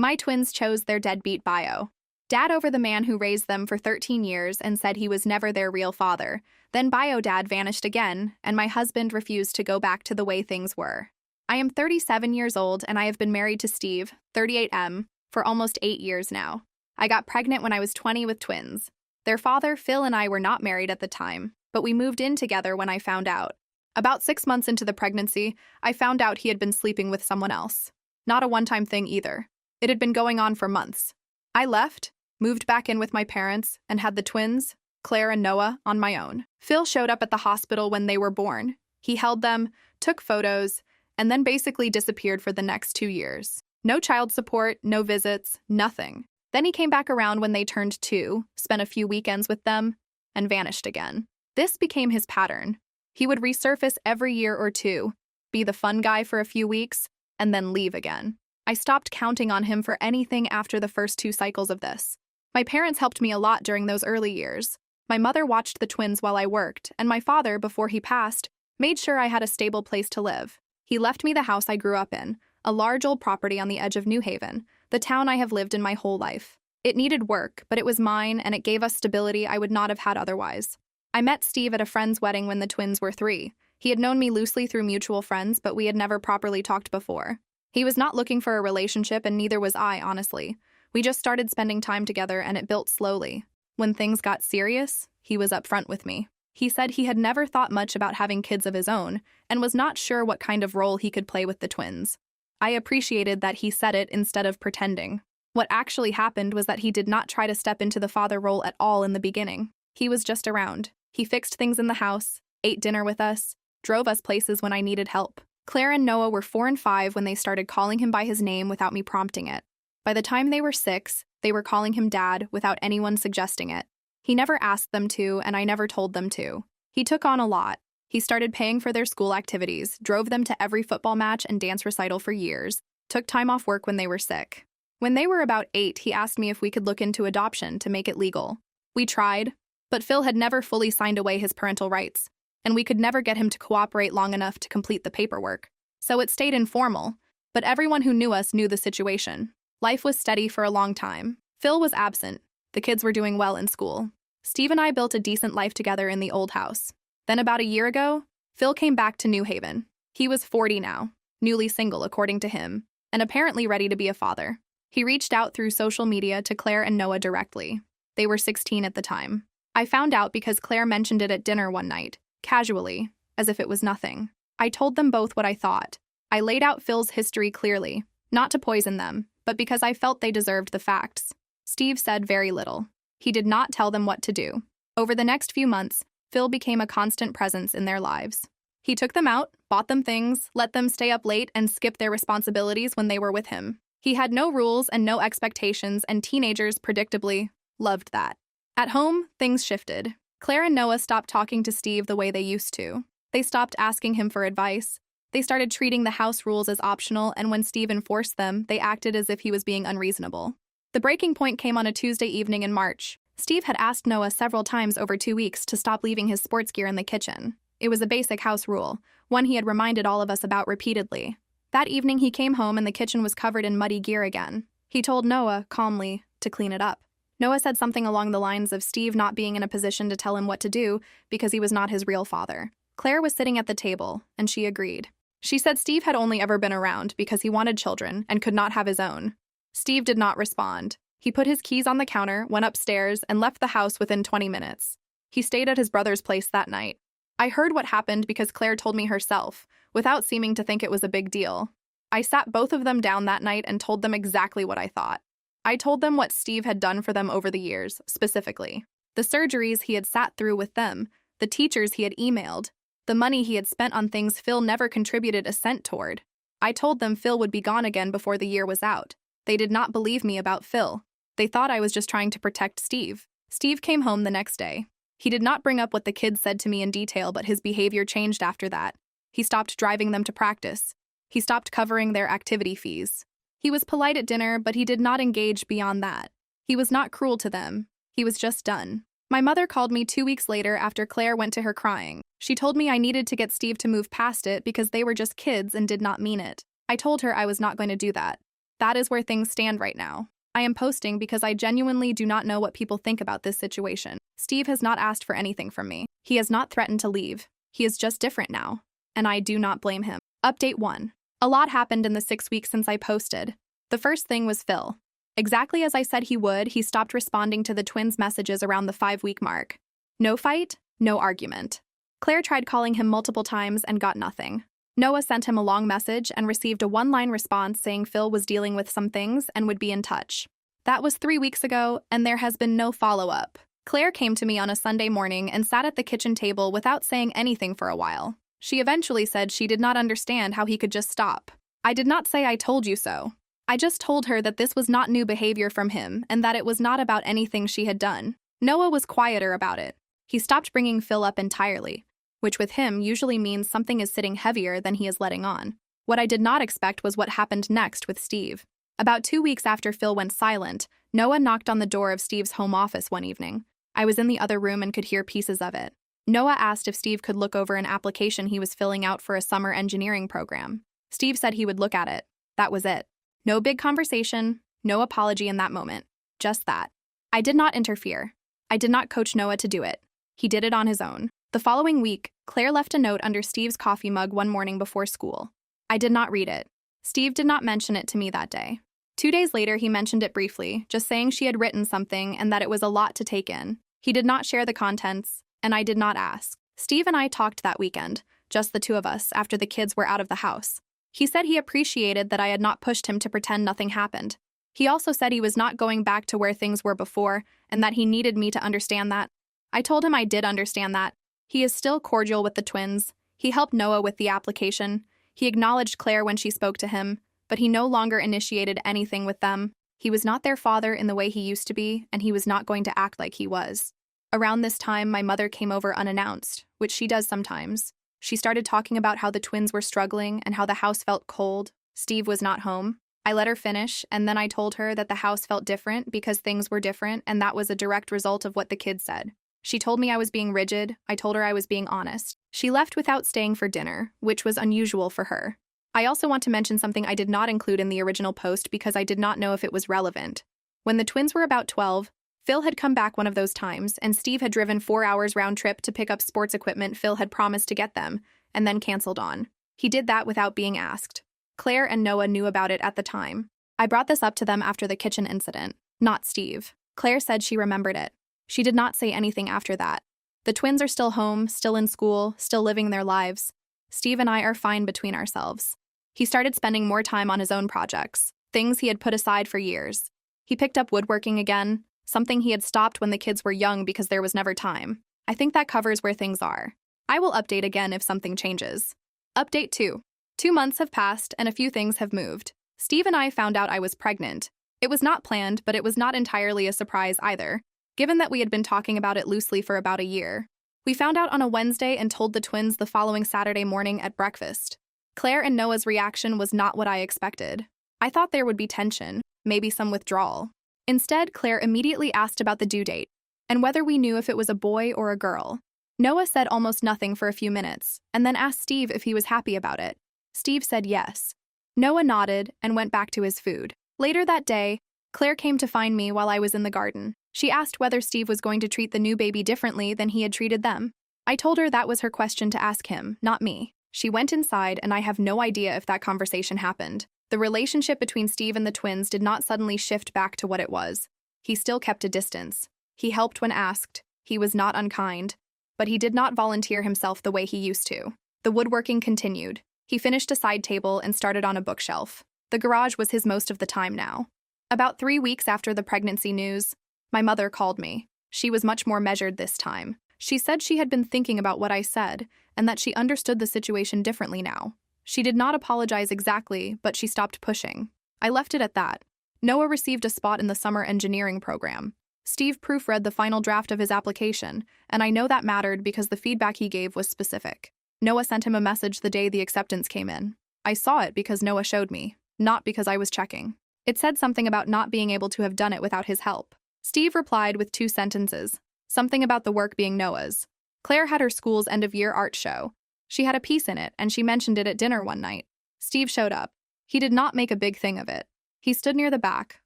My twins chose their deadbeat bio. Dad over the man who raised them for 13 years and said he was never their real father. Then bio dad vanished again, and my husband refused to go back to the way things were. I am 37 years old, and I have been married to Steve, 38M, for almost 8 years now. I got pregnant when I was 20 with twins. Their father, Phil, and I were not married at the time, but we moved in together when I found out. About 6 months into the pregnancy, I found out he had been sleeping with someone else. Not a one-time thing either. It had been going on for months. I left, moved back in with my parents, and had the twins, Claire and Noah, on my own. Phil showed up at the hospital when they were born. He held them, took photos, and then basically disappeared for the next 2 years. No child support, no visits, nothing. Then he came back around when they turned 2, spent a few weekends with them, and vanished again. This became his pattern. He would resurface every year or two, be the fun guy for a few weeks, and then leave again. I stopped counting on him for anything after the first 2 cycles of this. My parents helped me a lot during those early years. My mother watched the twins while I worked, and my father, before he passed, made sure I had a stable place to live. He left me the house I grew up in, a large old property on the edge of New Haven, the town I have lived in my whole life. It needed work, but it was mine, and it gave us stability I would not have had otherwise. I met Steve at a friend's wedding when the twins were 3. He had known me loosely through mutual friends, but we had never properly talked before. He was not looking for a relationship, and neither was I, honestly. We just started spending time together, and it built slowly. When things got serious, he was upfront with me. He said he had never thought much about having kids of his own, and was not sure what kind of role he could play with the twins. I appreciated that he said it instead of pretending. What actually happened was that he did not try to step into the father role at all in the beginning. He was just around. He fixed things in the house, ate dinner with us, drove us places when I needed help. Claire and Noah were 4 and 5 when they started calling him by his name without me prompting it. By the time they were 6, they were calling him Dad without anyone suggesting it. He never asked them to, and I never told them to. He took on a lot. He started paying for their school activities, drove them to every football match and dance recital for years, took time off work when they were sick. When they were about 8, he asked me if we could look into adoption to make it legal. We tried, but Phil had never fully signed away his parental rights, and we could never get him to cooperate long enough to complete the paperwork. So it stayed informal, but everyone who knew us knew the situation. Life was steady for a long time. Phil was absent. The kids were doing well in school. Steve and I built a decent life together in the old house. Then about a year ago, Phil came back to New Haven. He was 40 now, newly single according to him, and apparently ready to be a father. He reached out through social media to Claire and Noah directly. They were 16 at the time. I found out because Claire mentioned it at dinner one night, casually, as if it was nothing. I told them both what I thought. I laid out Phil's history clearly, not to poison them, but because I felt they deserved the facts. Steve said very little. He did not tell them what to do. Over the next few months, Phil became a constant presence in their lives. He took them out, bought them things, let them stay up late, and skip their responsibilities when they were with him. He had no rules and no expectations, and teenagers, predictably, loved that. At home, things shifted. Claire and Noah stopped talking to Steve the way they used to. They stopped asking him for advice. They started treating the house rules as optional, and when Steve enforced them, they acted as if he was being unreasonable. The breaking point came on a Tuesday evening in March. Steve had asked Noah several times over 2 weeks to stop leaving his sports gear in the kitchen. It was a basic house rule, one he had reminded all of us about repeatedly. That evening he came home and the kitchen was covered in muddy gear again. He told Noah, calmly, to clean it up. Noah said something along the lines of Steve not being in a position to tell him what to do because he was not his real father. Claire was sitting at the table, and she agreed. She said Steve had only ever been around because he wanted children and could not have his own. Steve did not respond. He put his keys on the counter, went upstairs, and left the house within 20 minutes. He stayed at his brother's place that night. I heard what happened because Claire told me herself, without seeming to think it was a big deal. I sat both of them down that night and told them exactly what I thought. I told them what Steve had done for them over the years, specifically. The surgeries he had sat through with them, the teachers he had emailed, the money he had spent on things Phil never contributed a cent toward. I told them Phil would be gone again before the year was out. They did not believe me about Phil. They thought I was just trying to protect Steve. Steve came home the next day. He did not bring up what the kids said to me in detail, but his behavior changed after that. He stopped driving them to practice. He stopped covering their activity fees. He was polite at dinner, but he did not engage beyond that. He was not cruel to them. He was just done. My mother called me 2 weeks later after Claire went to her crying. She told me I needed to get Steve to move past it because they were just kids and did not mean it. I told her I was not going to do that. That is where things stand right now. I am posting because I genuinely do not know what people think about this situation. Steve has not asked for anything from me. He has not threatened to leave. He is just different now, and I do not blame him. Update 1. A lot happened in the 6 weeks since I posted. The first thing was Phil. Exactly as I said he would, he stopped responding to the twins' messages around the 5-week mark. No fight, no argument. Claire tried calling him multiple times and got nothing. Noah sent him a long message and received a one-line response saying Phil was dealing with some things and would be in touch. That was 3 weeks ago, and there has been no follow-up. Claire came to me on a Sunday morning and sat at the kitchen table without saying anything for a while. She eventually said she did not understand how he could just stop. I did not say I told you so. I just told her that this was not new behavior from him and that it was not about anything she had done. Noah was quieter about it. He stopped bringing Phil up entirely, which with him usually means something is sitting heavier than he is letting on. What I did not expect was what happened next with Steve. About 2 weeks after Phil went silent, Noah knocked on the door of Steve's home office one evening. I was in the other room and could hear pieces of it. Noah asked if Steve could look over an application he was filling out for a summer engineering program. Steve said he would look at it. That was it. No big conversation, no apology in that moment. Just that. I did not interfere. I did not coach Noah to do it. He did it on his own. The following week, Claire left a note under Steve's coffee mug one morning before school. I did not read it. Steve did not mention it to me that day. 2 days later, he mentioned it briefly, just saying she had written something and that it was a lot to take in. He did not share the contents, and I did not ask. Steve and I talked that weekend, just the two of us, after the kids were out of the house. He said he appreciated that I had not pushed him to pretend nothing happened. He also said he was not going back to where things were before, and that he needed me to understand that. I told him I did understand that. He is still cordial with the twins. He helped Noah with the application. He acknowledged Claire when she spoke to him, but he no longer initiated anything with them. He was not their father in the way he used to be, and he was not going to act like he was. Around this time, my mother came over unannounced, which she does sometimes. She started talking about how the twins were struggling and how the house felt cold. Steve was not home. I let her finish, and then I told her that the house felt different because things were different, and that was a direct result of what the kids said. She told me I was being rigid. I told her I was being honest. She left without staying for dinner, which was unusual for her. I also want to mention something I did not include in the original post because I did not know if it was relevant. When the twins were about 12, Phil had come back one of those times, and Steve had driven 4 hours round trip to pick up sports equipment Phil had promised to get them, and then canceled on. He did that without being asked. Claire and Noah knew about it at the time. I brought this up to them after the kitchen incident, not Steve. Claire said she remembered it. She did not say anything after that. The twins are still home, still in school, still living their lives. Steve and I are fine between ourselves. He started spending more time on his own projects, things he had put aside for years. He picked up woodworking again, something he had stopped when the kids were young because there was never time. I think that covers where things are. I will update again if something changes. Update 2. 2 months have passed and a few things have moved. Steve and I found out I was pregnant. It was not planned, but it was not entirely a surprise either, given that we had been talking about it loosely for about a year. We found out on a Wednesday and told the twins the following Saturday morning at breakfast. Claire and Noah's reaction was not what I expected. I thought there would be tension, maybe some withdrawal. Instead, Claire immediately asked about the due date and whether we knew if it was a boy or a girl. Noah said almost nothing for a few minutes and then asked Steve if he was happy about it. Steve said yes. Noah nodded and went back to his food. Later that day, Claire came to find me while I was in the garden. She asked whether Steve was going to treat the new baby differently than he had treated them. I told her that was her question to ask him, not me. She went inside, and I have no idea if that conversation happened. The relationship between Steve and the twins did not suddenly shift back to what it was. He still kept a distance. He helped when asked. He was not unkind. But he did not volunteer himself the way he used to. The woodworking continued. He finished a side table and started on a bookshelf. The garage was his most of the time now. About 3 weeks after the pregnancy news, my mother called me. She was much more measured this time. She said she had been thinking about what I said and that she understood the situation differently now. She did not apologize exactly, but she stopped pushing. I left it at that. Noah received a spot in the summer engineering program. Steve proofread the final draft of his application, and I know that mattered because the feedback he gave was specific. Noah sent him a message the day the acceptance came in. I saw it because Noah showed me, not because I was checking. It said something about not being able to have done it without his help. Steve replied with 2 sentences, something about the work being Noah's. Claire had her school's end-of-year art show. She had a piece in it, and she mentioned it at dinner one night. Steve showed up. He did not make a big thing of it. He stood near the back,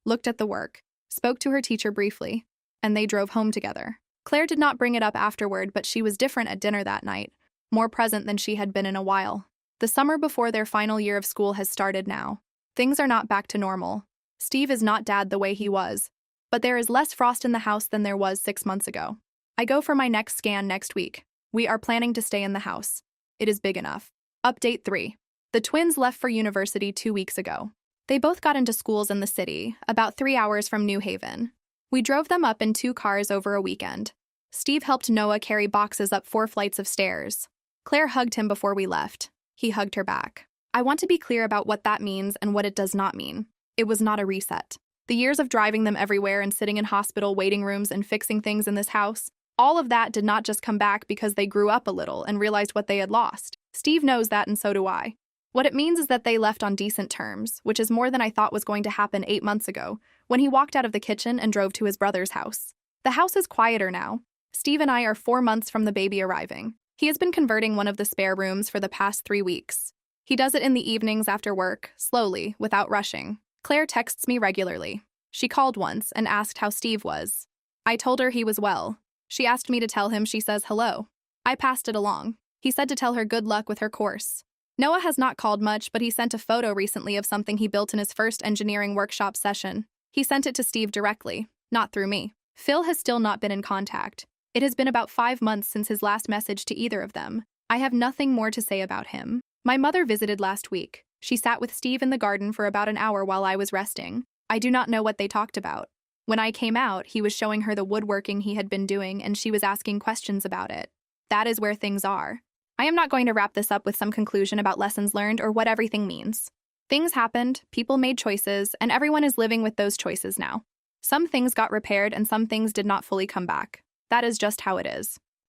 looked at the work, spoke to her teacher briefly, and they drove home together. Claire did not bring it up afterward, but she was different at dinner that night, more present than she had been in a while. The summer before their final year of school has started now. Things are not back to normal. Steve is not dad the way he was, but there is less frost in the house than there was 6 months ago. I go for my next scan next week. We are planning to stay in the house. It is big enough. Update 3. The twins left for university 2 weeks ago. They both got into schools in the city, about 3 hours from New Haven. We drove them up in 2 cars over a weekend. Steve helped Noah carry boxes up 4 flights of stairs. Claire hugged him before we left. He hugged her back. I want to be clear about what that means and what it does not mean. It was not a reset. The years of driving them everywhere and sitting in hospital waiting rooms and fixing things in this house, all of that did not just come back because they grew up a little and realized what they had lost. Steve knows that, and so do I. What it means is that they left on decent terms, which is more than I thought was going to happen 8 months ago, when he walked out of the kitchen and drove to his brother's house. The house is quieter now. Steve and I are 4 months from the baby arriving. He has been converting one of the spare rooms for the past 3 weeks. He does it in the evenings after work, slowly, without rushing. Claire texts me regularly. She called once and asked how Steve was. I told her he was well. She asked me to tell him she says hello. I passed it along. He said to tell her good luck with her course. Noah has not called much, but he sent a photo recently of something he built in his first engineering workshop session. He sent it to Steve directly, not through me. Phil has still not been in contact. It has been about 5 months since his last message to either of them. I have nothing more to say about him. My mother visited last week. She sat with Steve in the garden for about an hour while I was resting. I do not know what they talked about. When I came out, he was showing her the woodworking he had been doing, and she was asking questions about it. That is where things are. I am not going to wrap this up with some conclusion about lessons learned or what everything means. Things happened, people made choices, and everyone is living with those choices now. Some things got repaired and some things did not fully come back. That is just how it is.